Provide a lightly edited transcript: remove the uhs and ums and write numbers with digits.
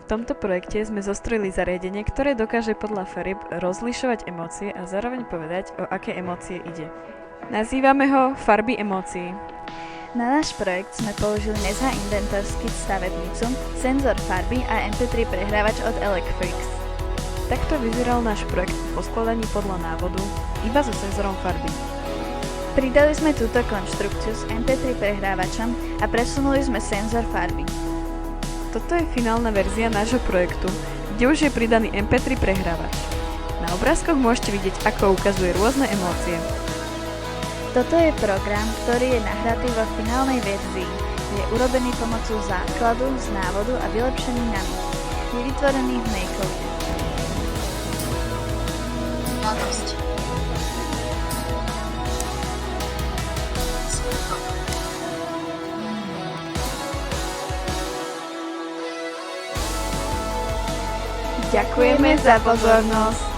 V tomto projekte sme zostrojili zariadenie, ktoré dokáže podľa farieb rozlišovať emócie a zároveň povedať, o aké emócie ide. Nazývame ho farby emócií. Na náš projekt sme použili Nezha inventorský stavebnicu, senzor farby a MP3 prehrávač od Elecfreaks. Takto vyzeral náš projekt po skladaní podľa návodu, iba so senzorom farby. Pridali sme túto konštrukciu s MP3 prehrávačom a presunuli sme senzor farby. Toto je finálna verzia nášho projektu, kde už je pridaný MP3 prehrávač. Na obrázkoch môžete vidieť, ako ukazuje rôzne emócie. Toto je program, ktorý je nahratý vo finálnej verzii. Je urobený pomocou základu z návodu a vylepšený nami. Je vytvorený v Make-code. Mladosť. Ďakujeme za pozornosť.